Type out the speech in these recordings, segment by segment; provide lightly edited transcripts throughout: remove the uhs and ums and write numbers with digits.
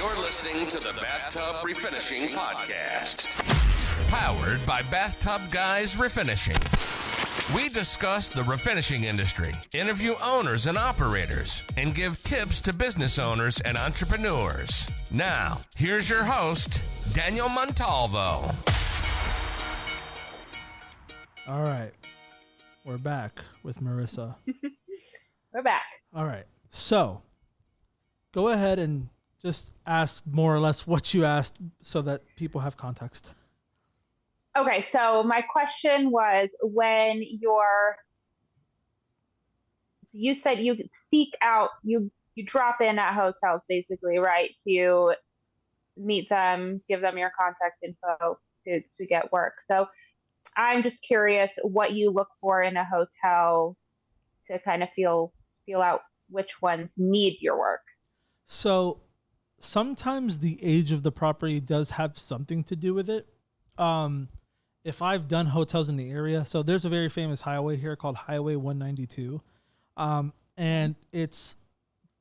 You're listening to the Bathtub Refinishing Podcast. Powered by BathTubGuys Refinishing. We discuss the refinishing industry, interview owners and operators, and give tips to business owners and entrepreneurs. Now, here's your host, Daniel Montalvo. All right. We're back with Marissa. We're back. All right. So, go ahead and just ask more or less what you asked so that people have context. Okay, so my question was when you said you seek out, you drop in at hotels basically, right, to meet them, give them your contact info to get work. So I'm just curious what you look for in a hotel to kind of feel out which ones need your work. So sometimes the age of the property does have something to do with it. If I've done hotels in the area, so there's a very famous highway here called Highway 192. And it's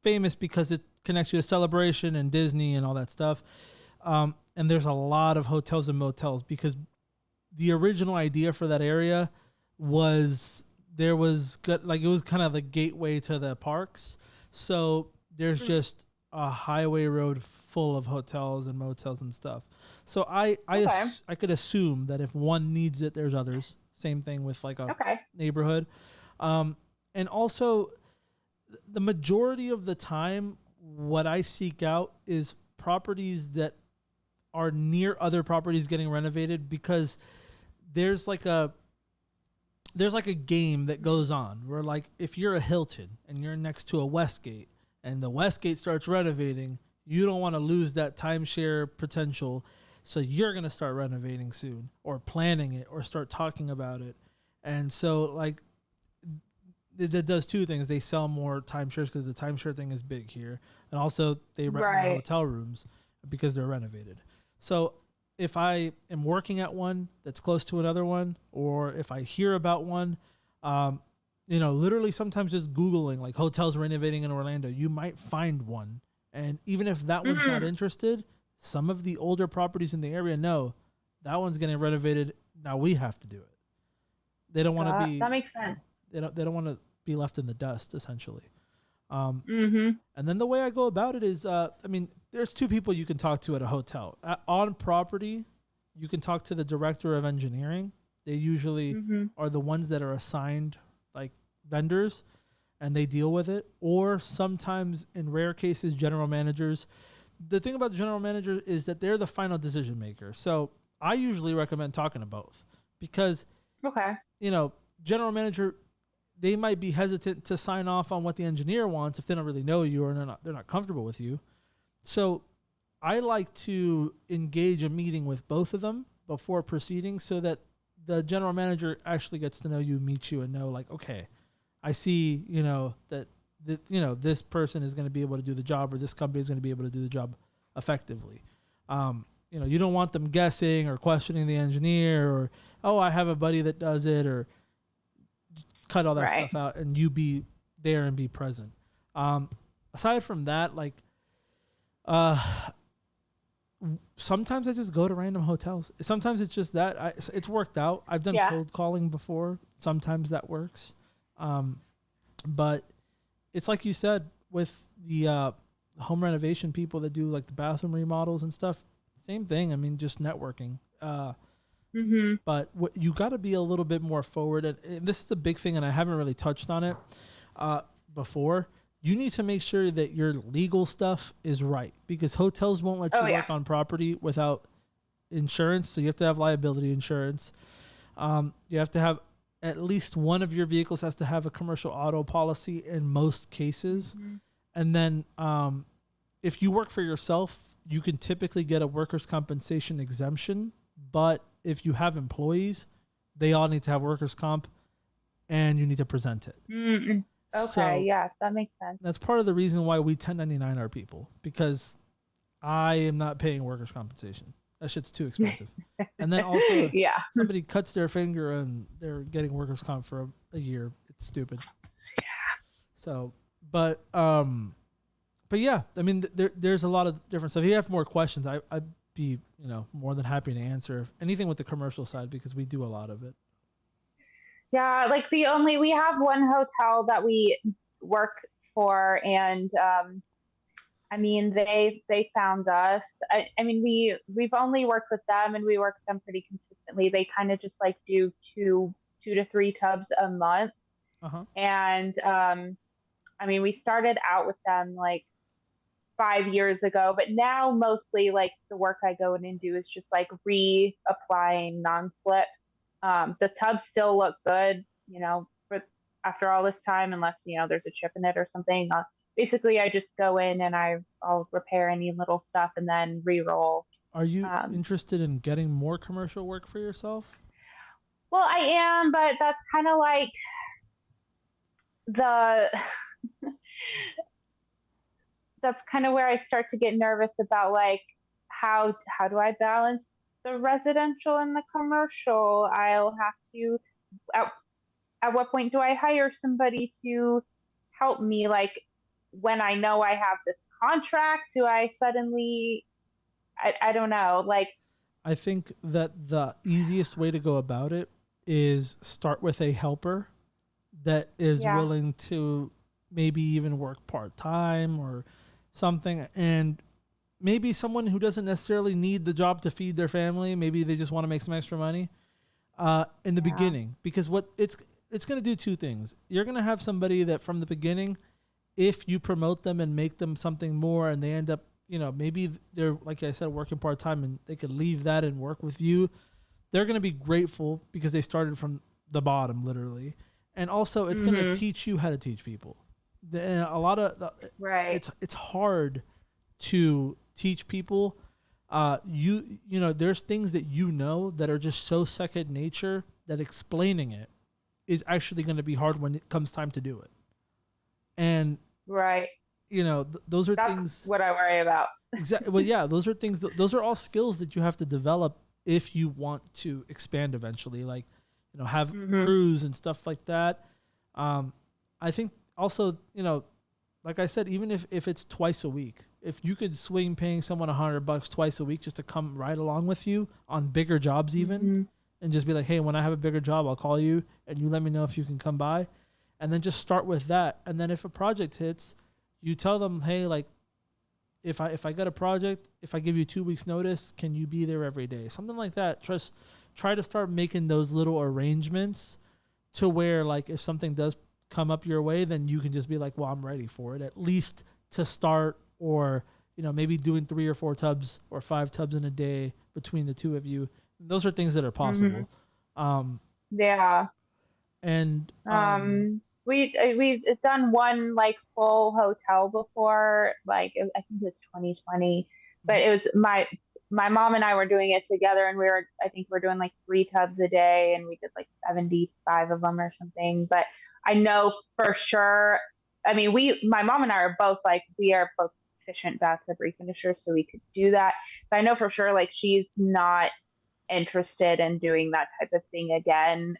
famous because it connects you to Celebration and Disney and all that stuff. And there's a lot of hotels and motels because the original idea for that area was it was kind of the gateway to the parks. So there's just a highway road full of hotels and motels and stuff. So I could assume that if one needs it, there's others. Same thing with like a neighborhood. And also the majority of the time, what I seek out is properties that are near other properties getting renovated because there's like a game that goes on where like if you're a Hilton and you're next to a Westgate and the Westgate starts renovating, you don't want to lose that timeshare potential. So you're going to start renovating soon or planning it or start talking about it. And so like it does two things. They sell more timeshares because the timeshare thing is big here. And also they rent more hotel rooms because they're renovated. So if I am working at one that's close to another one, or if I hear about one, literally sometimes just Googling like hotels renovating in Orlando, you might find one. And even if that one's not interested, some of the older properties in the area know that one's getting renovated. Now we have to do it. They don't want to be. That makes sense. They don't want to be left in the dust, essentially. And then the way I go about it is, there's two people you can talk to at a hotel. On property, you can talk to the director of engineering. They usually are the ones that are assigned like vendors and they deal with it. Or sometimes in rare cases, general managers. The thing about the general manager is that they're the final decision maker. So I usually recommend talking to both because, general manager, they might be hesitant to sign off on what the engineer wants if they don't really know you or they're not comfortable with you. So I like to engage a meeting with both of them before proceeding so that the general manager actually gets to know you, meet you, and know like, okay, I see, that this person is going to be able to do the job or this company is going to be able to do the job effectively. You don't want them guessing or questioning the engineer or, oh, I have a buddy that does it, or cut all that stuff out and you be there and be present. Aside from that, like, sometimes I just go to random hotels. Sometimes it's just that it's worked out. I've done cold calling before. Sometimes that works. But it's like you said with the home renovation people that do like the bathroom remodels and stuff. Same thing. I mean, just networking. But you got to be a little bit more forward. And this is a big thing, and I haven't really touched on it before. You need to make sure that your legal stuff is right because hotels won't let you work on property without insurance. So you have to have liability insurance. You have to have at least one of your vehicles has to have a commercial auto policy in most cases. And then if you work for yourself, you can typically get a workers' compensation exemption. But if you have employees, they all need to have workers' comp and you need to present it. Okay, so that makes sense. That's part of the reason why we 1099 our people, because I am not paying workers' compensation. That shit's too expensive. And then also, somebody cuts their finger and they're getting workers' comp for a year. It's stupid. Yeah. So, but but yeah, I mean, there's a lot of different stuff. If you have more questions, I'd be, more than happy to answer anything with the commercial side because we do a lot of it. Yeah, like we have one hotel that we work for, and I mean they found us. I mean we've only worked with them, and we work with them pretty consistently. They kind of just like do two to three tubs a month, and I mean we started out with them like 5 years ago, but now mostly like the work I go in and do is just like reapplying non-slip. The tubs still look good, for after all this time, unless, there's a chip in it or something. Basically, I just go in and I'll repair any little stuff and then re-roll. Are you interested in getting more commercial work for yourself? Well, I am, but that's kind of like that's kind of where I start to get nervous about like how do I balance the residential and the commercial? I'll have to at what point do I hire somebody to help me? Like when I know I have this contract, do I suddenly I don't know. Like I think that the easiest way to go about it is start with a helper that is willing to maybe even work part-time or something, and maybe someone who doesn't necessarily need the job to feed their family. Maybe they just want to make some extra money in the beginning, because what it's going to do two things. You're going to have somebody that from the beginning, if you promote them and make them something more and they end up, maybe they're, like I said, working part-time and they could leave that and work with you. They're going to be grateful because they started from the bottom, literally. And also it's going to teach you how to teach people. It's hard to teach people. There's things that that are just so second nature that explaining it is actually going to be hard when it comes time to do it. And those are things. What I worry about. Exactly. Well, yeah, those are things. Those are all skills that you have to develop if you want to expand eventually. Like, have crews and stuff like that. I think. Also, like I said, even if it's twice a week, if you could swing paying someone $100 twice a week just to come right along with you on bigger jobs even, and just be like, hey, when I have a bigger job, I'll call you and you let me know if you can come by, and then just start with that. And then if a project hits, you tell them, hey, like, if I got a project, if I give you 2 weeks notice, can you be there every day? Something like that. Try to start making those little arrangements to where, like, if something does come up your way, then you can just be like, well, I'm ready for it, at least to start, or maybe doing 3 or 4 tubs or 5 tubs in a day between the two of you. Those are things that are possible. And we've done one like full hotel before, like I think it was 2020, but it was my mom and I were doing it together, and I think we're doing like 3 tubs a day, and we did like 75 of them or something. But I know for sure, I mean, my mom and I are both efficient bathtub refinishers, so we could do that. But I know for sure, like, she's not interested in doing that type of thing again,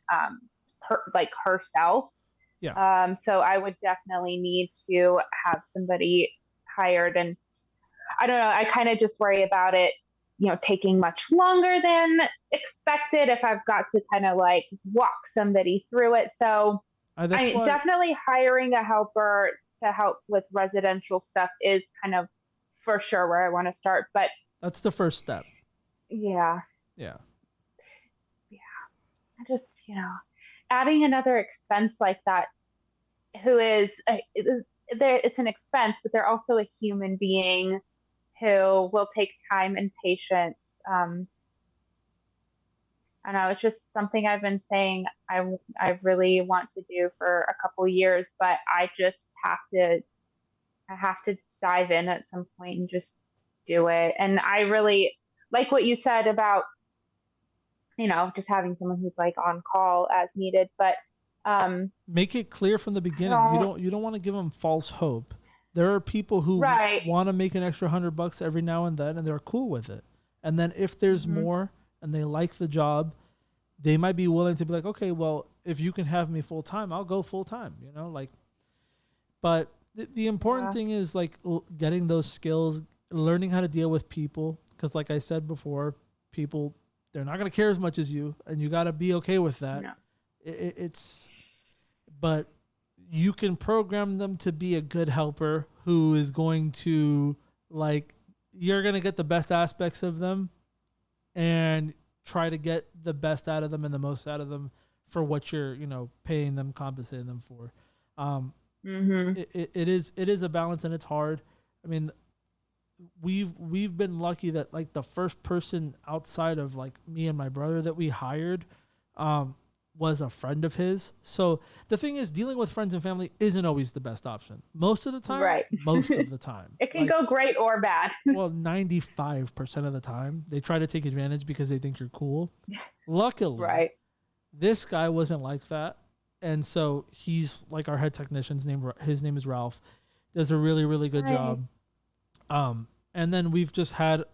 herself. Yeah. So I would definitely need to have somebody hired, and I don't know, I kind of just worry about it, taking much longer than expected if I've got to kind of like walk somebody through it. So definitely hiring a helper to help with residential stuff is kind of for sure where I want to start. But that's the first step. Yeah. Yeah. I just, adding another expense like that, who is, it's an expense, but they're also a human being who will take time and patience. I know it's just something I've been saying I really want to do for a couple of years, but I just have to dive in at some point and just do it. And I really like what you said about, just having someone who's like on call as needed, but make it clear from the beginning. You don't want to give them false hope. There are people who want to make an extra $100 every now and then, and they're cool with it. And then if there's more and they like the job, they might be willing to be like, okay, well, if you can have me full time, I'll go full time, But The important thing is like getting those skills, learning how to deal with people. Because like I said before, people, they're not going to care as much as you, and you got to be okay with that. No. But you can program them to be a good helper who is going to, like, you're going to get the best aspects of them and try to get the best out of them and the most out of them for what you're, paying them, compensating them for. It is a balance, and it's hard. I mean, we've been lucky that like the first person outside of like me and my brother that we hired was a friend of his. So the thing is, dealing with friends and family isn't always the best option. Most of the time, right? Most of the time, it can go great or bad. Well, 95% of the time, they try to take advantage because they think you're cool. Luckily, right? This guy wasn't like that, and so he's like our head technician's name. His name is Ralph. Does a really, really good job. And then we've just had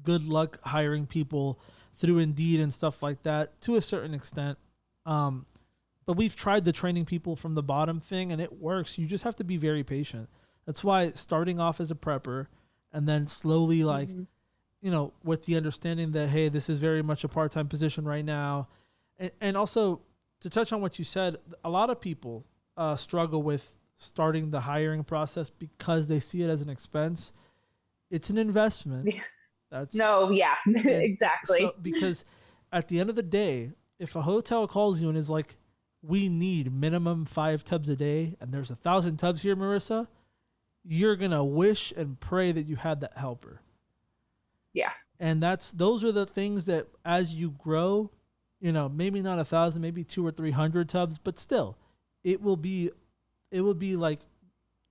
good luck hiring people through Indeed and stuff like that to a certain extent. But we've tried the training people from the bottom thing, and it works. You just have to be very patient. That's why starting off as a prepper and then slowly, like, with the understanding that, hey, this is very much a part-time position right now. And also, to touch on what you said, a lot of people struggle with starting the hiring process because they see it as an expense. It's an investment. Exactly. So, because at the end of the day, if a hotel calls you and is like, we need minimum 5 tubs a day, and there's 1,000 tubs here, Marissa, you're going to wish and pray that you had that helper. Yeah. And those are the things that as you grow, maybe not 1,000, maybe 200 or 300 tubs, but still, it will be like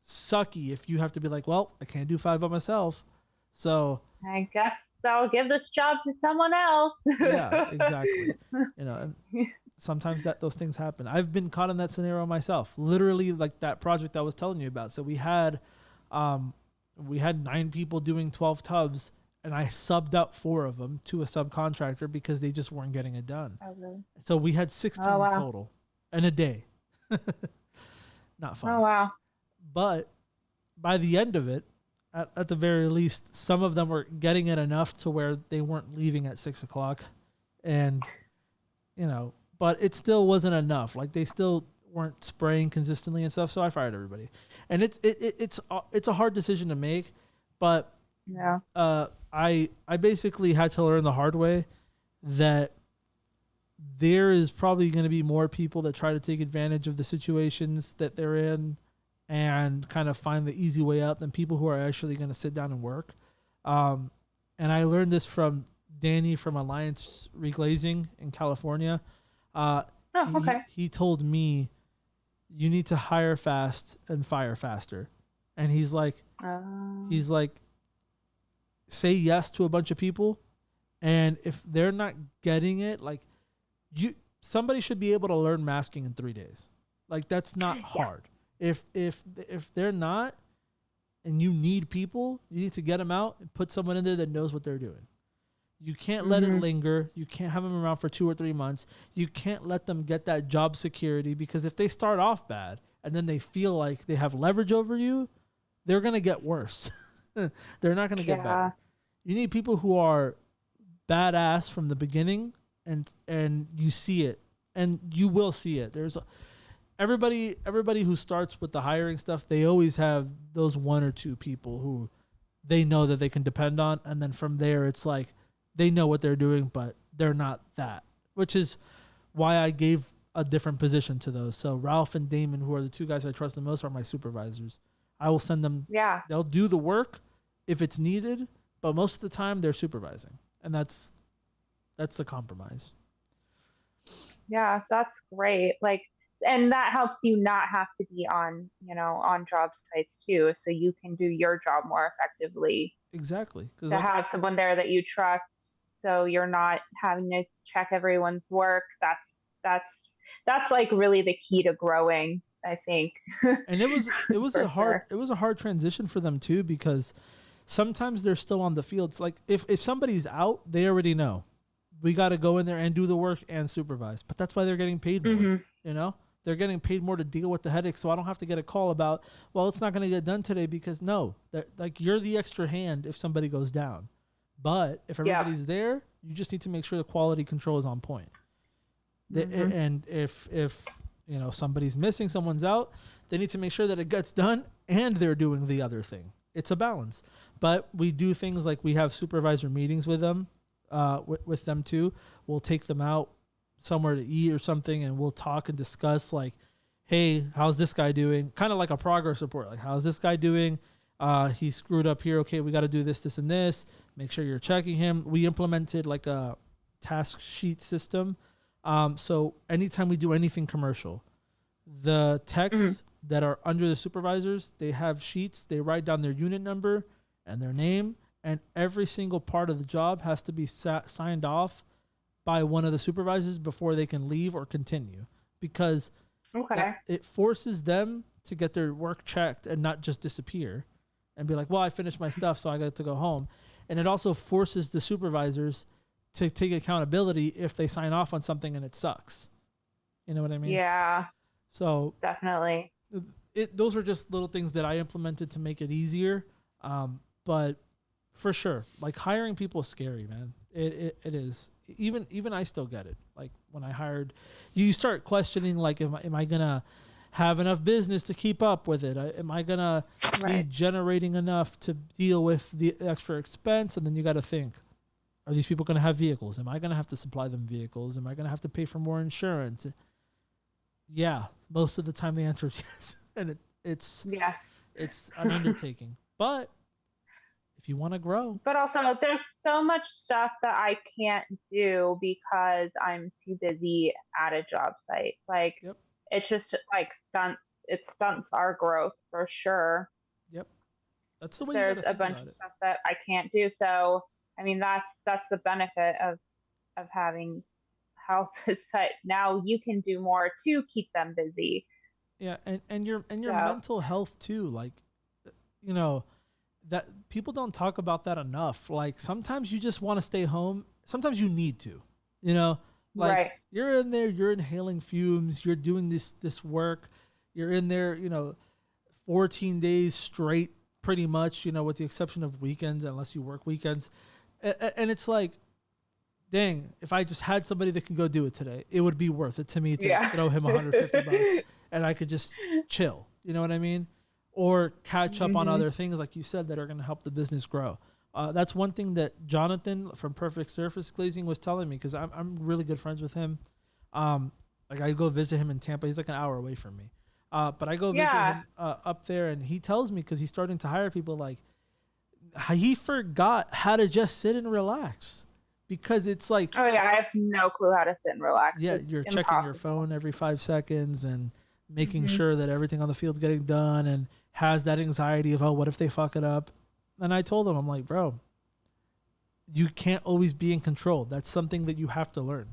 sucky if you have to be like, well, I can't do 5 by myself. So I guess I'll give this job to someone else. Yeah, exactly. And sometimes those things happen. I've been caught in that scenario myself. Literally, like that project I was telling you about. So we had 9 people doing 12 tubs, and I subbed out 4 of them to a subcontractor because they just weren't getting it done. Oh, really? So we had 16 total in a day. Not fun. Oh, wow. But by the end of it, at the very least, some of them were getting it enough to where they weren't leaving at 6:00, and but it still wasn't enough. Like they still weren't spraying consistently and stuff. So I fired everybody, and it's a hard decision to make, but I basically had to learn the hard way that there is probably going to be more people that try to take advantage of the situations that they're in and kind of find the easy way out than people who are actually going to sit down and work. And I learned this from Danny from Alliance Reglazing in California. He told me, you need to hire fast and fire faster. And he's like, say yes to a bunch of people. And if they're not getting it, like somebody should be able to learn masking in 3 days. Like that's not hard. If they're not, and you need people, you need to get them out and put someone in there that knows what they're doing. You can't let it linger. You can't have them around for 2 or 3 months. You can't let them get that job security, because if they start off bad and then they feel like they have leverage over you, they're going to get worse. They're not going to get better. You need people who are badass from the beginning, and you see it, and you will see it. Everybody who starts with the hiring stuff, they always have those 1 or 2 people who they know that they can depend on. And then from there, it's like they know what they're doing, but they're not that, which is why I gave a different position to those. So Ralph and Damon, who are the 2 guys I trust the most, are my supervisors. I will send them. Yeah. They'll do the work if it's needed, but most of the time they're supervising. And that's the compromise. Yeah, that's great. And that helps you not have to be on job sites too, so you can do your job more effectively. Exactly. To have someone there that you trust, so you're not having to check everyone's work. That's like really the key to growing, I think. And it was a hard transition for them too, because sometimes they're still on the field. It's like if somebody's out, they already know we got to go in there and do the work and supervise. But that's why they're getting paid more. They're getting paid more to deal with the headache, so I don't have to get a call about, well, it's not going to get done today because no, like you're the extra hand if somebody goes down. But if everybody's there, you just need to make sure the quality control is on point. And if somebody's missing, someone's out, they need to make sure that it gets done and they're doing the other thing. It's a balance. But we do things like we have supervisor meetings with them, with them too. We'll take them out somewhere to eat or something, and we'll talk and discuss like, hey, how's this guy doing? Kind of like a progress report. Like, how's this guy doing? He screwed up here. Okay, we got to do this, this, and this. Make sure you're checking him. We implemented like a task sheet system. So anytime we do anything commercial, the techs that are under the supervisors, they have sheets. They write down their unit number and their name, and every single part of the job has to be signed off by one of the supervisors before they can leave or continue, because it forces them to get their work checked and not just disappear and be like, well, I finished my stuff, so I got to go home. And it also forces the supervisors to take accountability if they sign off on something and it sucks. You know what I mean? Yeah. So definitely. Those are just little things that I implemented to make it easier. But for sure, like hiring people is scary, man. It is. Even I still get it. Like when I hired, you start questioning, like, am I gonna have enough business to keep up with it? Am I gonna be generating enough to deal with the extra expense? And then you got to think, are these people gonna have vehicles? Am I gonna have to supply them vehicles? Am I gonna have to pay for more insurance? Yeah, most of the time the answer is yes, and it's an undertaking, but if you want to grow. But also, there's so much stuff that I can't do because I'm too busy at a job site. Like, it's just like stunts our growth for sure. Yep. That's the way there's a bunch of stuff that I can't do. So, I mean, that's the benefit of having help, is that now you can do more to keep them busy. Yeah. And your mental health too. Like, that people don't talk about that enough. Like, sometimes you just want to stay home. Sometimes you need to, like you're in there, you're inhaling fumes, you're doing this work, you're in there, 14 days straight, pretty much, with the exception of weekends, unless you work weekends. And it's like, dang, if I just had somebody that can go do it today, it would be worth it to me to throw him $150 and I could just chill. You know what I mean? Or catch up on other things, like you said, that are going to help the business grow. That's one thing that Jonathan from Perfect Surface Glazing was telling me, because I'm really good friends with him. Like, I go visit him in Tampa. He's like an hour away from me. But I go visit him up there, and he tells me, because he's starting to hire people, like, he forgot how to just sit and relax. Because it's like, oh yeah, I have no clue how to sit and relax. Yeah, you're checking your phone every 5 seconds and making sure that everything on the field's getting done, and has that anxiety of, oh, what if they fuck it up? And I told him, I'm like, bro, you can't always be in control. That's something that you have to learn.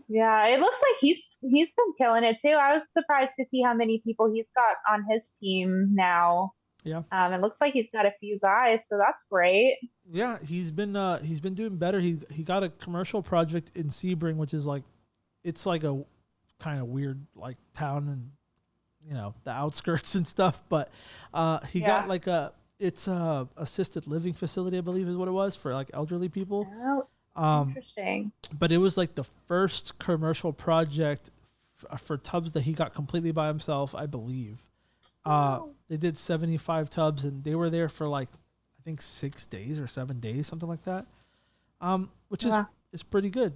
Yeah, it looks like he's been killing it too. I was surprised to see how many people he's got on his team now. Yeah. It looks like he's got a few guys, so that's great. Yeah, he's been doing better. He got a commercial project in Sebring, which is like, it's like a kind of weird like town and the outskirts and stuff. But he got like it's a assisted living facility, I believe is what it was, for like elderly people. Oh, interesting. But it was like the first commercial project for tubs that he got completely by himself, I believe. They did 75 tubs, and they were there for like, I think 6 days or 7 days, something like that. Which is pretty good.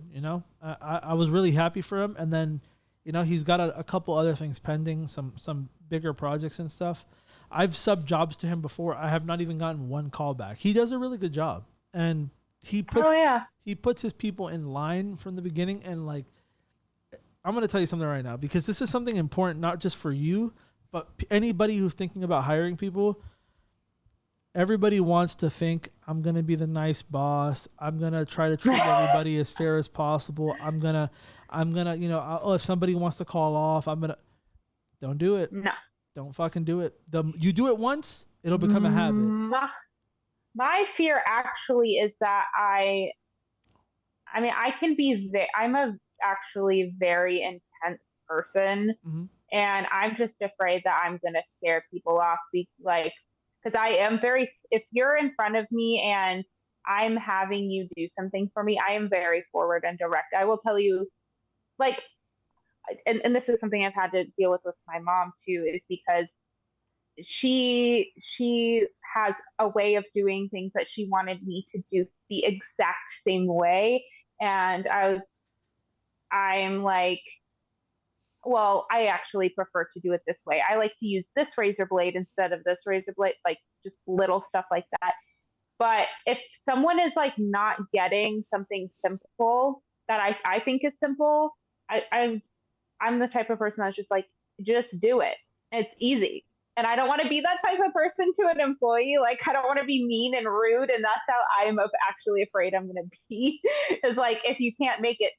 I was really happy for him. And then, he's got a couple other things pending, some bigger projects and stuff. I've subbed jobs to him before. I have not even gotten one call back. He does a really good job, and he puts his people in line from the beginning. And like, I'm going to tell you something right now, because this is something important, not just for you, but anybody who's thinking about hiring people. Everybody wants to think, I'm going to be the nice boss. I'm going to try to treat everybody as fair as possible. I'm going to, if somebody wants to call off, don't do it. No. Don't fucking do it. You do it once, it'll become a habit. My fear actually is that I can be, actually very intense person. Mm-hmm. And I'm just afraid that I'm going to scare people off. Because I am if you're in front of me and I'm having you do something for me, I am very forward and direct. I will tell you, like, and this is something I've had to deal with my mom too, is because she has a way of doing things that she wanted me to do the exact same way. And I'm like, well, I actually prefer to do it this way. I like to use this razor blade instead of this razor blade, like just little stuff like that. But if someone is like not getting something simple that I think is simple, I'm the type of person that's just like, just do it. It's easy. And I don't want to be that type of person to an employee. Like, I don't want to be mean and rude. And that's how I'm actually afraid I'm going to be. Is like, if you can't make it,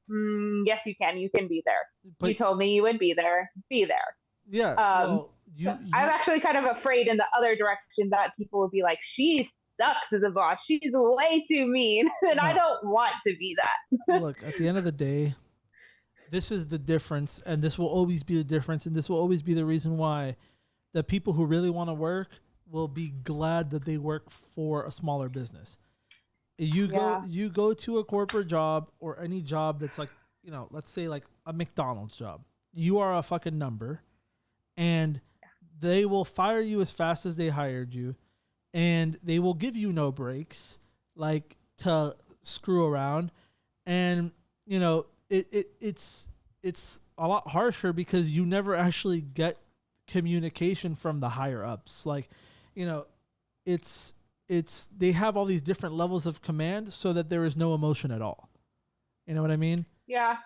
yes, you can. You can be there. But you told me you would be there. Be there. Yeah. I'm actually kind of afraid in the other direction that people would be like, she sucks as a boss. She's way too mean. And I don't want to be that. Look, at the end of the day, this is the difference. And this will always be the difference. And this will always be the reason why the people who really want to work will be glad that they work for a smaller business. You go to a corporate job or any job that's like, let's say like a McDonald's job. You are a fucking number, and they will fire you as fast as they hired you, and they will give you no breaks, like, to screw around. And it's a lot harsher because you never actually get communication from the higher ups. Like, it's they have all these different levels of command so that there is no emotion at all. You know what I mean? Yeah.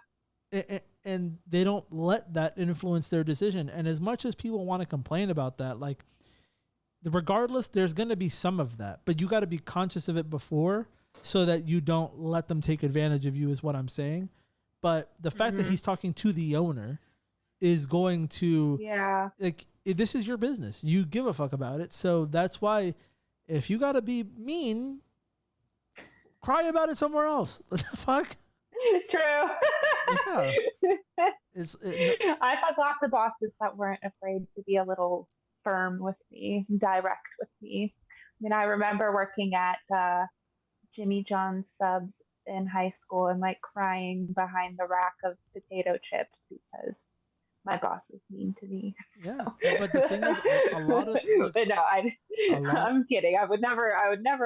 And they don't let that influence their decision. And as much as people want to complain about that, like, regardless, there's going to be some of that, but you got to be conscious of it before so that you don't let them take advantage of you, is what I'm saying. But the fact that he's talking to the owner is going to, like, this is your business. You give a fuck about it. So that's why if you got to be mean, cry about it somewhere else. What the fuck? True. Yeah. I've had lots of bosses that weren't afraid to be a little firm with me, direct with me. I mean, I remember working at Jimmy John's subs in high school and like crying behind the rack of potato chips because my boss was mean to me. So. Yeah, but the thing is, a lot of I'm kidding. I would never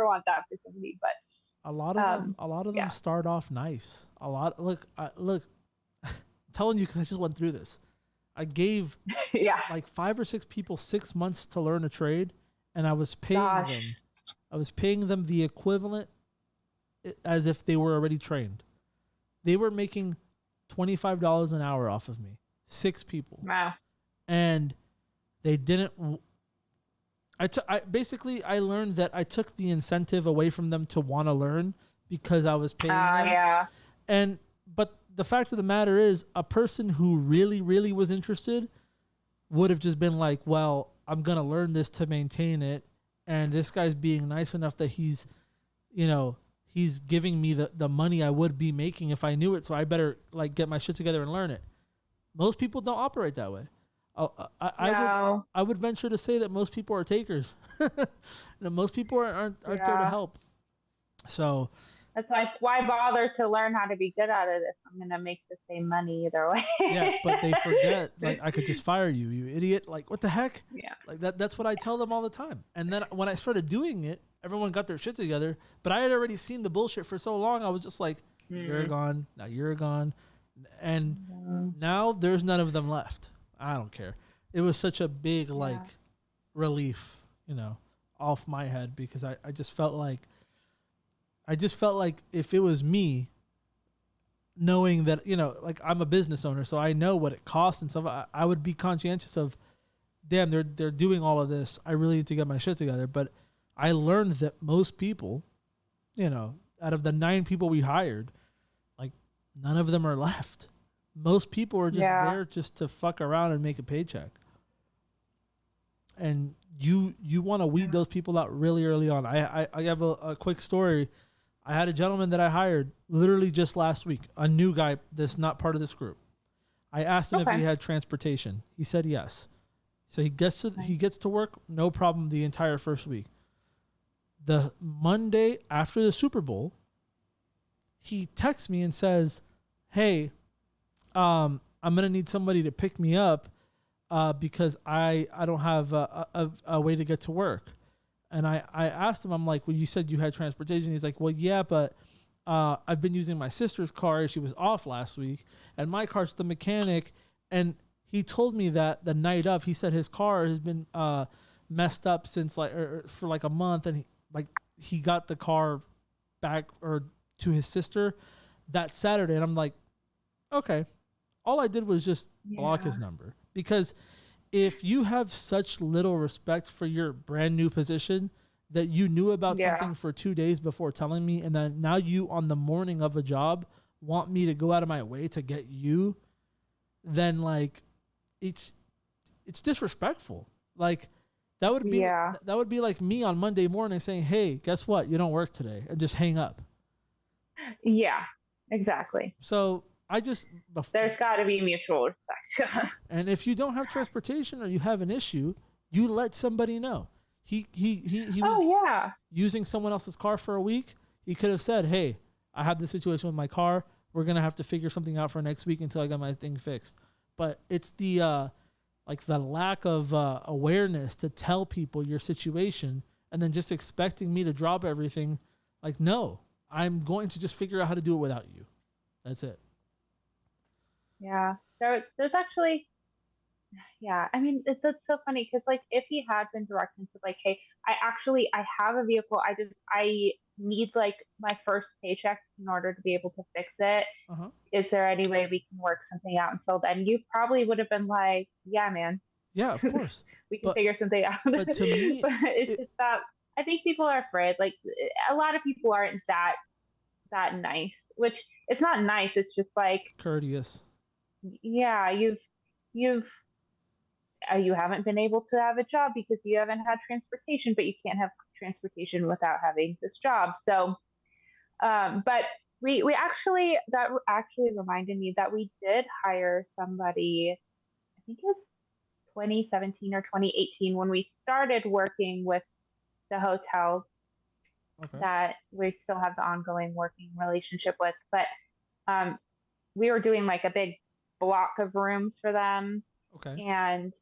want that for somebody. But a lot of them start off nice. Look, I'm telling you because I just went through this. I gave like 5 or 6 people 6 months to learn a trade, and I was paying them. I was paying them the equivalent as if they were already trained. They were making $25 an hour off of me. 6 people. Wow. And they didn't. I learned that I took the incentive away from them to want to learn because I was paying them. Yeah. But the fact of the matter is, a person who really, really was interested would have just been like, well, I'm going to learn this to maintain it. And this guy's being nice enough that he's giving me the money I would be making if I knew it. So I better like get my shit together and learn it. Most people don't operate that way. I would venture to say that most people are takers. Most people aren't there to help. So that's like, why bother to learn how to be good at it if I'm going to make the same money either way? Yeah, but they forget, like, I could just fire you, you idiot. Like, what the heck? Yeah. Like, that's what I tell them all the time. And then when I started doing it, everyone got their shit together. But I had already seen the bullshit for so long, I was just like, you're gone. Now you're gone. And now there's none of them left. I don't care. It was such a big, relief, off my head because I just felt like if it was me, knowing that, like, I'm a business owner, so I know what it costs and stuff, I would be conscientious of, damn, they're doing all of this. I really need to get my shit together. But I learned that most people, out of the 9 people we hired, like, none of them are left. Most people are just there just to fuck around and make a paycheck. And you want to weed those people out really early on. I have a quick story. I had a gentleman that I hired literally just last week, a new guy that's not part of this group. I asked him if he had transportation. He said yes. So he gets to work, no problem, the entire first week. The Monday after the Super Bowl, he texts me and says, "Hey, I'm gonna need somebody to pick me up because I don't have a way to get to work." And I asked him, I'm like, "Well, you said you had transportation." He's like, "Well, yeah, but I've been using my sister's car. She was off last week, and my car's the mechanic." And he told me that the night of, he said his car has been messed up since for like a month, and he got the car back or to his sister that Saturday. And I'm like, okay, all I did was just block his number, because if you have such little respect for your brand new position that you knew about something for 2 days before telling me, and then now you on the morning of a job want me to go out of my way to get you, then like it's disrespectful. Like that would be like me on Monday morning saying, "Hey, guess what? You don't work today," and just hang up. Yeah, exactly. So there's got to be mutual respect. And if you don't have transportation or you have an issue, you let somebody know. He was using someone else's car for a week. He could have said, "Hey, I have this situation with my car. We're gonna have to figure something out for next week until I got my thing fixed." But it's the lack of awareness to tell people your situation and then just expecting me to drop everything. Like, no, I'm going to just figure out how to do it without you. That's it. Yeah. There's actually, I mean, it's so funny because like if he had been direct into like, "Hey, I have a vehicle. I need like my first paycheck in order to be able to fix it. Is there any way we can work something out until then?" You probably would have been like, "Yeah, man. Yeah, of course. We can figure something out." But to me, it's just that I think people are afraid. Like a lot of people aren't that nice, which it's not nice. It's just like courteous. Yeah, you haven't been able to have a job because you haven't had transportation, but you can't have transportation without having this job. So, but we actually, that actually reminded me that we did hire somebody, I think it was 2017 or 2018 when we started working with the hotel that we still have the ongoing working relationship with. But we were doing like a big block of rooms for them. And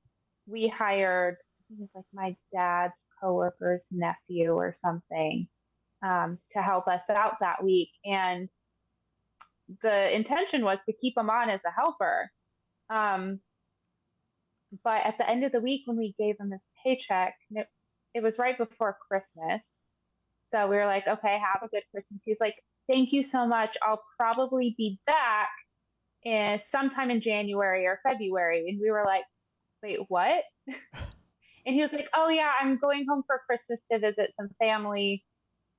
we hired, it was like my dad's coworker's nephew or something, to help us out that week. And the intention was to keep him on as a helper. But at the end of the week, when we gave him his paycheck, it was right before Christmas. So we were like, "Okay, have a good Christmas." He's like, "Thank you so much. I'll probably be back sometime in January or February." And we were like, "Wait, what?" And he was like, "Oh yeah, I'm going home for Christmas to visit some family.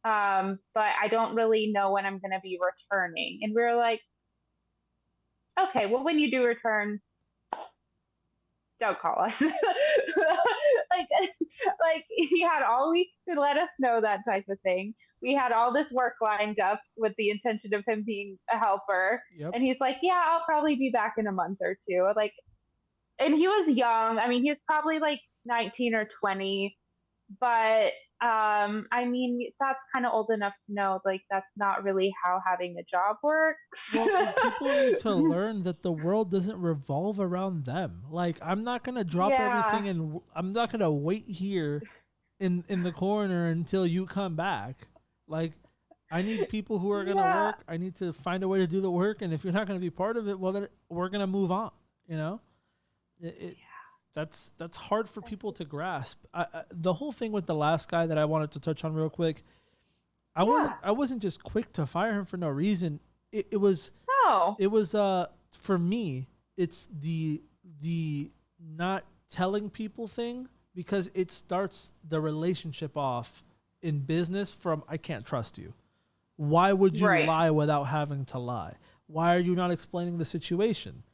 But I don't really know when I'm going to be returning." And we were like, "Okay, well, when you do return, don't call us." like he had all week to let us know that type of thing. We had all this work lined up with the intention of him being a helper. And he's like, "Yeah, I'll probably be back in a month or two." Like, and he was young. I mean, he was probably like 19 or 20, but I mean, that's kind of old enough to know like that's not really how having a job works. Well, people need to learn that the world doesn't revolve around them. Like, I'm not gonna drop everything and I'm not gonna wait here in the corner until you come back. Like, I need people who are gonna work. I need to find a way to do the work, and if you're not gonna be part of it, well, then we're gonna move on. You know, that's hard for people to grasp. The whole thing with the last guy that I wanted to touch on real quick, I wasn't just quick to fire him for no reason. It was for me, it's the not telling people thing, because it starts the relationship off in business from "I can't trust you." Why would you lie without having to lie? Why are you not explaining the situation?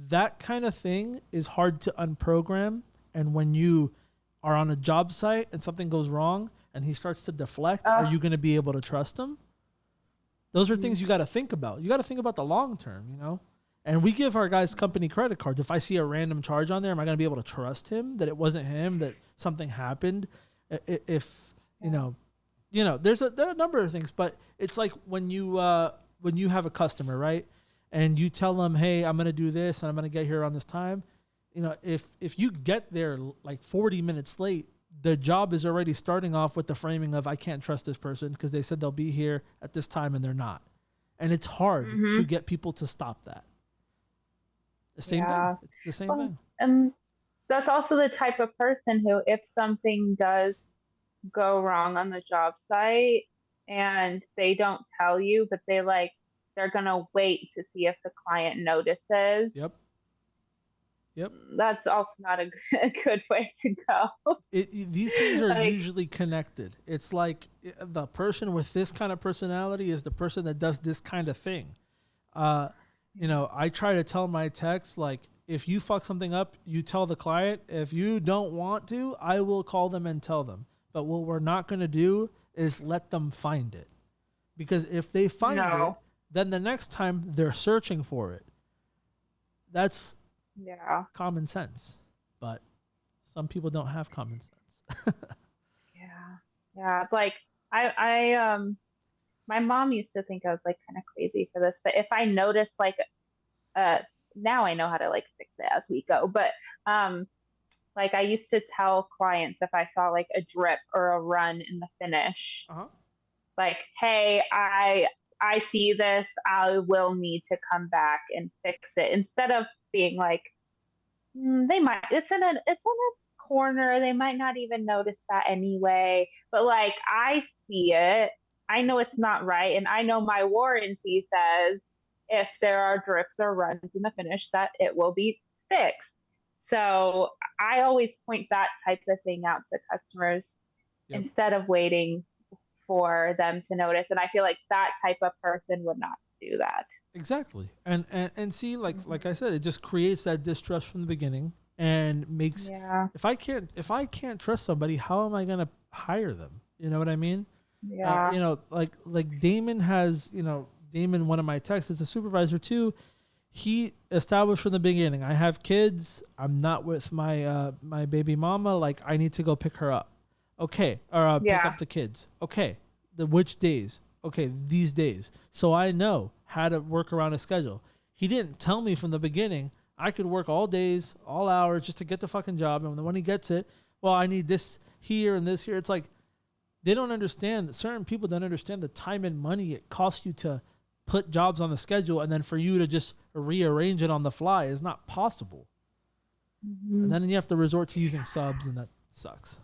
That kind of thing is hard to unprogram. And when you are on a job site and something goes wrong and he starts to deflect, are you going to be able to trust him? Those are things you got to think about. You got to think about the long term, you know? And we give our guys company credit cards. If I see a random charge on there, am I going to be able to trust him that it wasn't him, that something happened? If, you know, there are a number of things, but it's like when you have a customer, right? And you tell them, hey, I'm going to do this and I'm going to get here on this time. You know, if you get there like 40 minutes late, the job is already starting off with the framing of, I can't trust this person because they said they'll be here at this time and they're not. And it's hard to get people to stop that. The same thing. It's the same thing. And that's also the type of person who, if something does go wrong on the job site and they don't tell you, but they're going to wait to see if the client notices. Yep. That's also not a good way to go. These things are usually connected. It's like the person with this kind of personality is the person that does this kind of thing. You know, I try to tell my techs, like, if you fuck something up, you tell the client. If you don't want to, I will call them and tell them. But what we're not going to do is let them find it. Because if they find it, then the next time they're searching for it. That's common sense. But some people don't have common sense. Yeah. Like, my mom used to think I was like kind of crazy for this, but if I notice like, now I know how to like fix it as we go. But like I used to tell clients if I saw like a drip or a run in the finish, like, hey, I see this, I will need to come back and fix it, instead of being like, they might, it's in a corner, they might not even notice that anyway. But like, I see it. I know it's not right, and I know my warranty says if there are drips or runs in the finish that it will be fixed. So I always point that type of thing out to customers instead of waiting for them to notice. And I feel like that type of person would not do that. Exactly. And see, like I said, it just creates that distrust from the beginning and makes if I can't trust somebody, how am I going to hire them? You know what I mean? Yeah. You know, like Damon has, you know, Damon, one of my techs, is a supervisor too. He established from the beginning, I have kids. I'm not with my my baby mama. Like, I need to go pick her up. Okay. Or pick up the kids. Okay. Which days? Okay. These days. So I know how to work around a schedule. He didn't tell me from the beginning I could work all days, all hours just to get the fucking job. And when he gets it, well, I need this here and this here. It's like, they don't understand, certain people don't understand the time and money it costs you to put jobs on the schedule, and then for you to just rearrange it on the fly is not possible. And then you have to resort to using subs, and that sucks.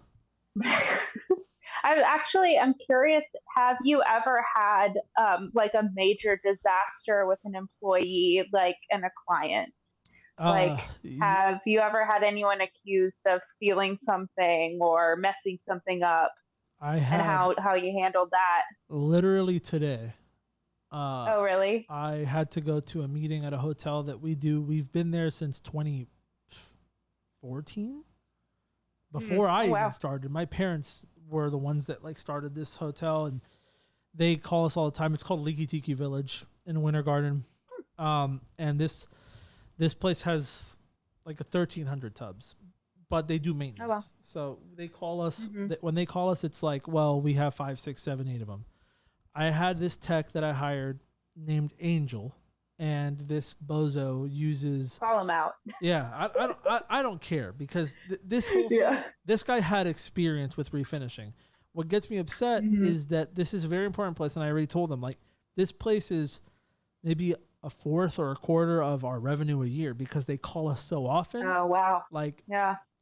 I'm curious, have you ever had like a major disaster with an employee, like, and a client? Like, have you ever had anyone accused of stealing something or messing something up? And how you handled that? Literally today. Oh, really? I had to go to a meeting at a hotel that we've been there since 2014. Before I even started. My parents were the ones that like started this hotel, and they call us all the time. It's called Leaky Tiki Village in Winter Garden. And this place has like 1,300 tubs. But they do maintenance. Oh, wow. So they call us, when they call us, it's like, well, we have 5, 6, 7, 8 of them. I had this tech that I hired named Angel, and this bozo uses... Call him out. Yeah, I don't care, because this whole thing, this guy had experience with refinishing. What gets me upset is that this is a very important place, and I already told them, like, this place is maybe a fourth or a quarter of our revenue a year because they call us so often. Oh, wow. Like,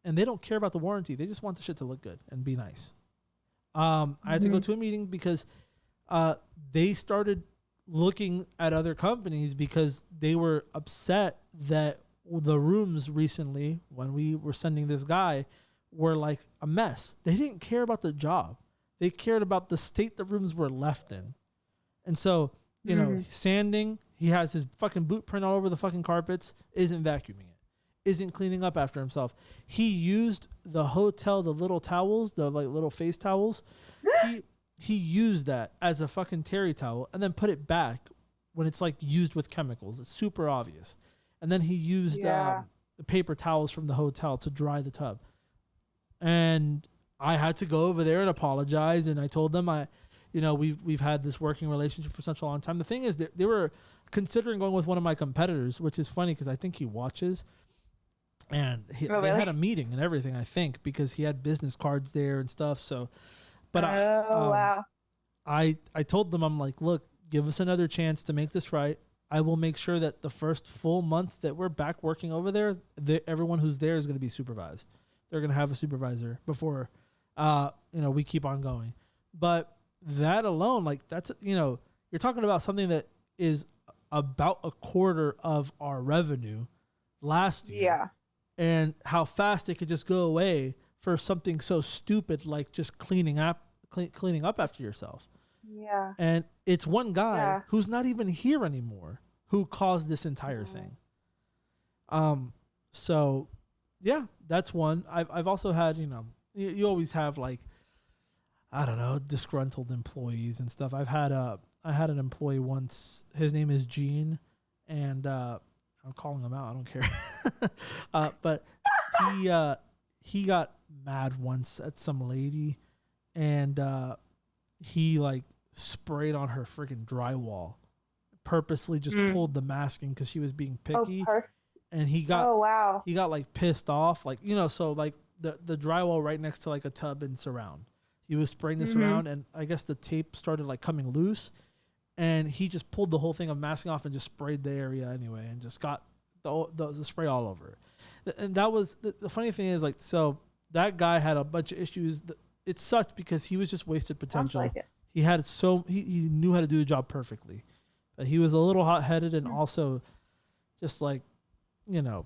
and they don't care about the warranty. They just want the shit to look good and be nice. I had to go to a meeting because they started looking at other companies because they were upset that the rooms recently, when we were sending this guy, were like a mess. They didn't care about the job. They cared about the state the rooms were left in. And so, you know, sanding, he has his fucking boot print all over the fucking carpets, isn't vacuuming it, isn't cleaning up after himself. He used the hotel, the little towels, the like little face towels. he used that as a fucking terry towel and then put it back when it's like used with chemicals. It's super obvious. And then he used the paper towels from the hotel to dry the tub. And I had to go over there and apologize. And I told them we've had this working relationship for such a long time. The thing is that they were considering going with one of my competitors, which is funny because I think he watches. And they had a meeting and everything, I think, because he had business cards there and stuff. So, but wow. I told them, I'm like, look, give us another chance to make this right. I will make sure that the first full month that we're back working over there, everyone who's there is going to be supervised. They're going to have a supervisor before, we keep on going. But that alone, like that's, you're talking about something that is about a quarter of our revenue last year. Yeah. And how fast it could just go away for something so stupid like just cleaning up after yourself. Yeah. And it's one guy who's not even here anymore who caused this entire thing. So yeah, that's one. I've also had, you always have like, I don't know, disgruntled employees and stuff. I had an employee once, his name is Gene, and I'm calling him out. I don't care. But he got mad once at some lady, and he like sprayed on her freaking drywall. Purposely just pulled the masking because she was being picky. And he got he got like pissed off, like so like the drywall right next to like a tub and surround. He was spraying this around, and I guess the tape started like coming loose. And he just pulled the whole thing of masking off and just sprayed the area anyway, and just got the spray all over it. And that was the funny thing is, like, so that guy had a bunch of issues. It sucked because he was just wasted potential. Like he had he knew how to do the job perfectly, but he was a little hot headed and also just like,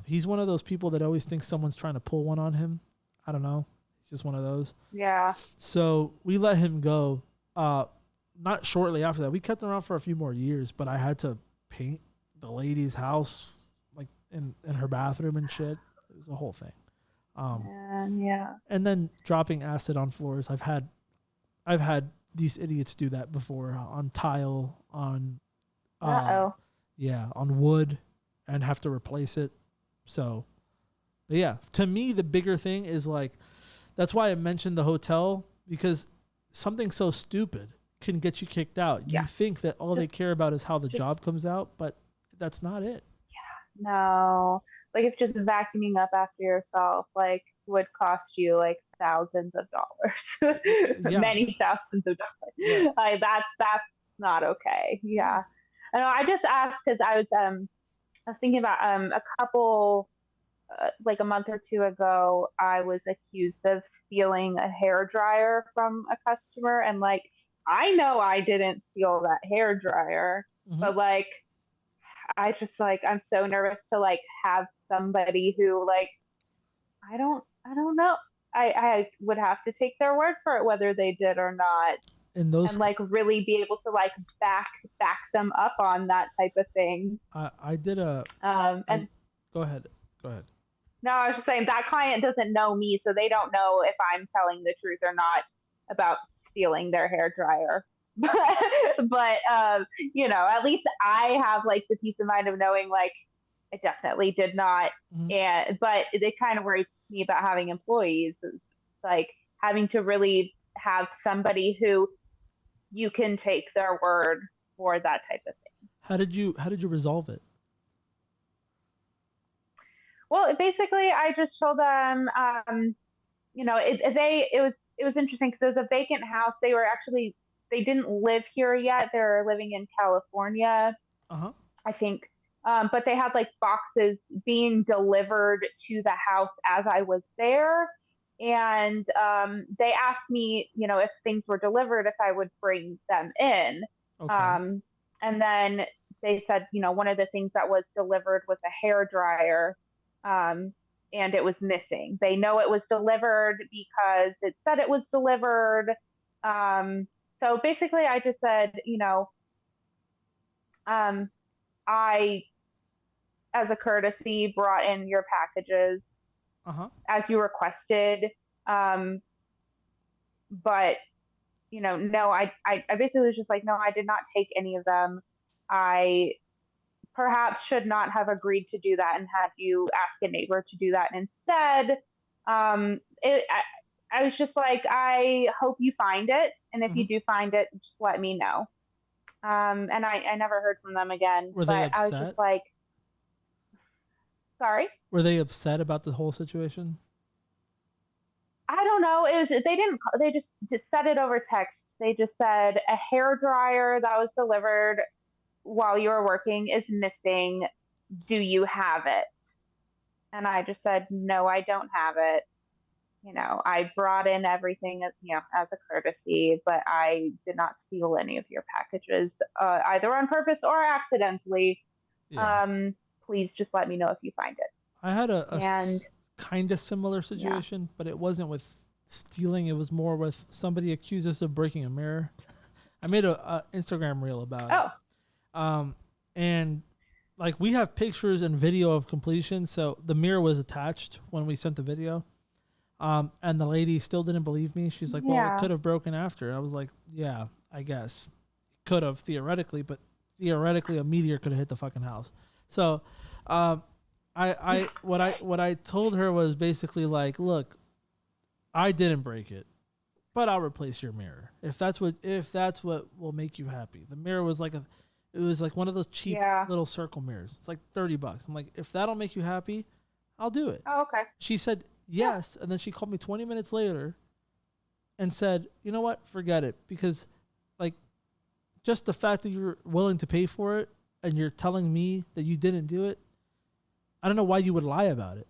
he's one of those people that always thinks someone's trying to pull one on him. I don't know. He's just one of those. Yeah. So we let him go. Not shortly after that, we kept him around for a few more years, but I had to paint the lady's house, like in her bathroom and shit. It was a whole thing. Yeah. And then dropping acid on floors. I've had these idiots do that before on tile, on, on wood, and have to replace it. So, but yeah, to me, the bigger thing is like, that's why I mentioned the hotel, because something so stupid can get you kicked out. You think that all they care about is how the job comes out, but that's not it. Yeah, no. Like if just vacuuming up after yourself, like would cost you like thousands of dollars, many thousands of dollars. Yeah. Like that's not okay. Yeah. I know. I just asked because I was thinking about a couple. Like a month or two ago, I was accused of stealing a hairdryer from a customer, and like I know I didn't steal that hairdryer, but like I just like I'm so nervous to like have somebody who like I don't know. I would have to take their word for it whether they did or not, and like really be able to like back them up on that type of thing. I did a and go ahead. No, I was just saying that client doesn't know me, so they don't know if I'm telling the truth or not about stealing their hairdryer. But at least I have like the peace of mind of knowing like I definitely did not. But it kind of worries me about having employees, like having to really have somebody who you can take their word for that type of thing. How did you resolve it? Well, basically, I just told them, it was interesting because it was a vacant house. They didn't live here yet. They're living in California, I think. But they had like boxes being delivered to the house as I was there. And they asked me, if things were delivered, if I would bring them in. Okay. And then they said, one of the things that was delivered was a hairdryer. And it was missing. They know it was delivered because it said it was delivered. So basically I just said, I, as a courtesy, brought in your packages as you requested. But, no, I basically was just like, no, I did not take any of them. I perhaps should not have agreed to do that and had you ask a neighbor to do that instead. I was just like, I hope you find it. And if you do find it, just let me know. And I never heard from them again. Were they upset? I was just like, sorry? Were they upset about the whole situation? I don't know. They just said it over text. They just said a hair dryer that was delivered while you were working is missing. Do you have it? And I just said, no, I don't have it. I brought in everything, as a courtesy, but I did not steal any of your packages, either on purpose or accidentally. Yeah. Please just let me know if you find it. I had a kind of similar situation, but it wasn't with stealing. It was more with somebody accused us of breaking a mirror. I made a Instagram reel about it. And like we have pictures and video of completion. So the mirror was attached when we sent the video. And the lady still didn't believe me. She's like, well, it could have broken after. I was like, yeah, I guess it could have theoretically, but theoretically a meteor could have hit the fucking house. So, what I told her was basically like, look, I didn't break it, but I'll replace your mirror if that's what will make you happy. The mirror was like it was like one of those cheap little circle mirrors. It's like $30. I'm like, if that'll make you happy, I'll do it. Oh, okay. She said yes, and then she called me 20 minutes later and said, you know what, forget it, because like just the fact that you're willing to pay for it and you're telling me that you didn't do it, I don't know why you would lie about it.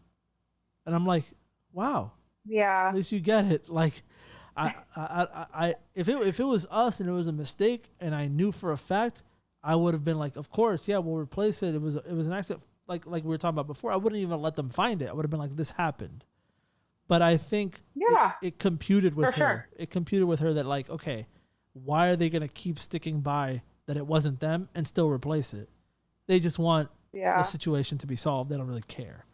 And I'm like, wow. Yeah. At least you get it. Like, if it was us and it was a mistake and I knew for a fact, I would have been like, of course, yeah, we'll replace it. It was an accident, like we were talking about before. I wouldn't even let them find it. I would have been like, this happened. But I think it computed with her. Sure. It computed with her that like, okay, why are they gonna keep sticking by that it wasn't them and still replace it? They just want the situation to be solved. They don't really care,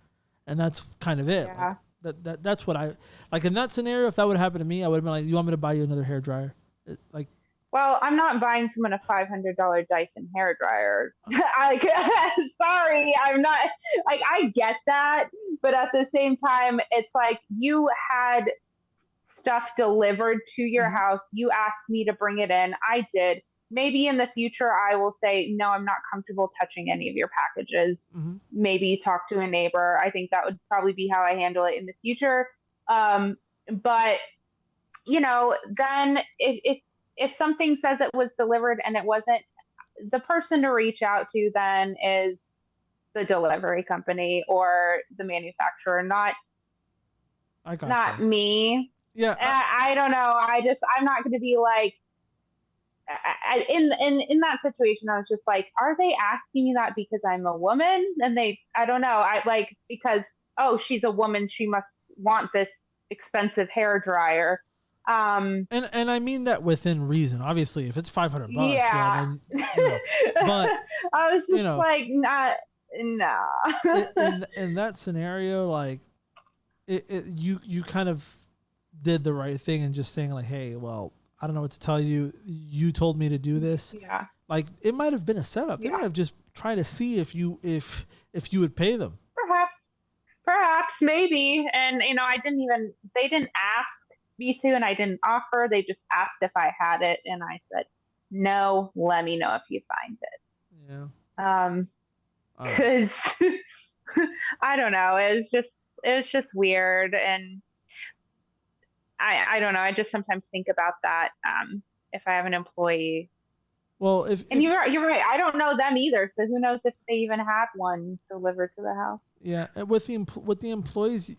and that's kind of it. Yeah. Like, that's what I like in that scenario. If that would happen to me, I would have been like, "You want me to buy you another hairdryer?" Well, I'm not buying someone a $500 Dyson hairdryer. Sorry, I'm not. Like, I get that, but at the same time, it's like you had stuff delivered to your house. You asked me to bring it in. I did. Maybe in the future, I will say, no, I'm not comfortable touching any of your packages. Maybe talk to a neighbor. I think that would probably be how I handle it in the future. But, then if something says it was delivered and it wasn't, the person to reach out to then is the delivery company or the manufacturer, not me. Yeah. I don't know. I'm not going to be like, in that situation, I was just like, are they asking me that because I'm a woman? And I don't know. Because, she's a woman, she must want this expensive hair dryer. And I mean that within reason. Obviously, if it's $500, well, then, but I was just like, nah. In that scenario, like, you kind of did the right thing and just saying like, hey, well, I don't know what to tell you. You told me to do this. Yeah. Like, it might have been a setup. They might have just tried to see if you would pay them. Perhaps, maybe. And they didn't ask me to, and I didn't offer. They just asked if I had it, and I said, no, let me know if you find it. Yeah. Because I don't know. It's just weird, and I don't know. I just sometimes think about that. If I have an employee. Well, you're right. I don't know them either. So who knows if they even had one delivered to the house? Yeah, and with the employees,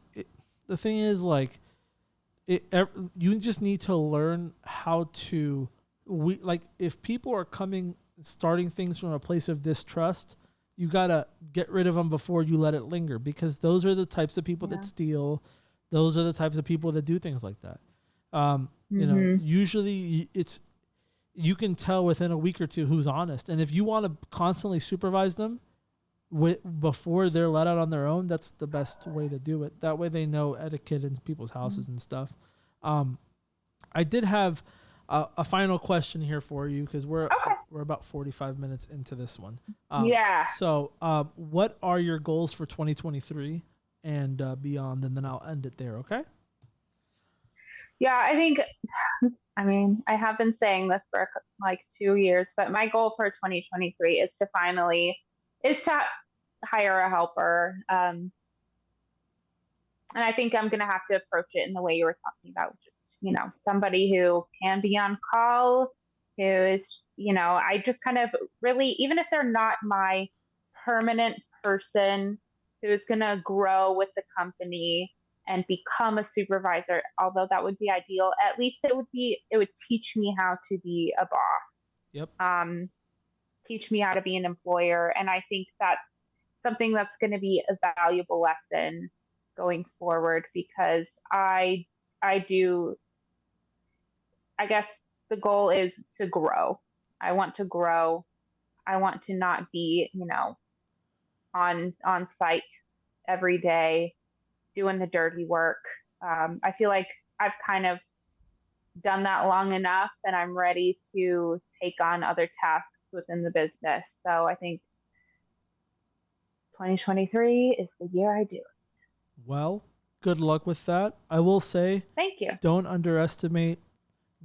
the thing is like, you just need to learn how to. If people are starting things from a place of distrust, you gotta get rid of them before you let it linger, because those are the types of people that steal. Those are the types of people that do things like that. Usually you can tell within a week or two who's honest. And if you want to constantly supervise them before they're let out on their own, that's the best way to do it. That way they know etiquette in people's houses and stuff. I did have A final question here for you, because we're about 45 minutes into this one. So, what are your goals for 2023 and beyond? And then I'll end it there. Okay. Yeah, I mean, I have been saying this for like 2 years, but my goal for 2023 is to hire a helper. And I think I'm going to have to approach it in the way you were talking about, just, somebody who can be on call, who is, I just kind of really, even if they're not my permanent person who is going to grow with the company and become a supervisor, although that would be ideal, at least it would teach me how to be a boss. Yep. Teach me how to be an employer. And I think that's something that's going to be a valuable lesson going forward, because I guess the goal is to grow. I want to grow. I want to not be, on site every day doing the dirty work. I feel like I've kind of done that long enough, and I'm ready to take on other tasks within the business. So I think 2023 is the year I do it. Well, good luck with that. I will say, thank you. Don't underestimate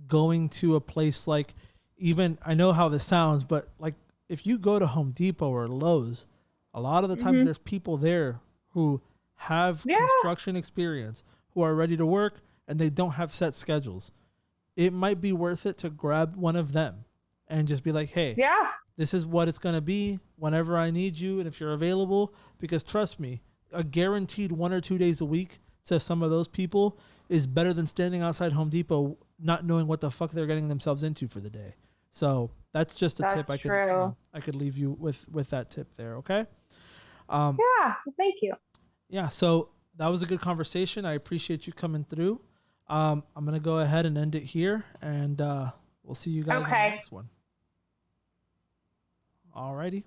going to a place like, even, I know how this sounds, but like if you go to Home Depot or Lowe's, a lot of the times there's people there who have construction experience, who are ready to work, and they don't have set schedules. It might be worth it to grab one of them and just be like, hey, this is what it's going to be whenever I need you, and if you're available, because trust me, a guaranteed 1 or 2 days a week to some of those people is better than standing outside Home Depot not knowing what the fuck they're getting themselves into for the day. So that's just a tip I could leave you with that tip there. Okay. Thank you. Yeah. So that was a good conversation. I appreciate you coming through. I'm going to go ahead and end it here, and we'll see you guys on the next one. Alrighty.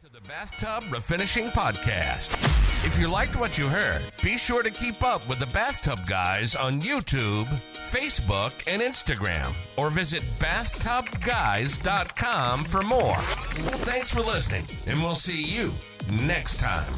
To the Bathtub Refinishing Podcast. If you liked what you heard, be sure to keep up with the Bathtub Guys on YouTube, Facebook, and Instagram, or visit BathTubGuys.com for more. Thanks for listening, and we'll see you next time.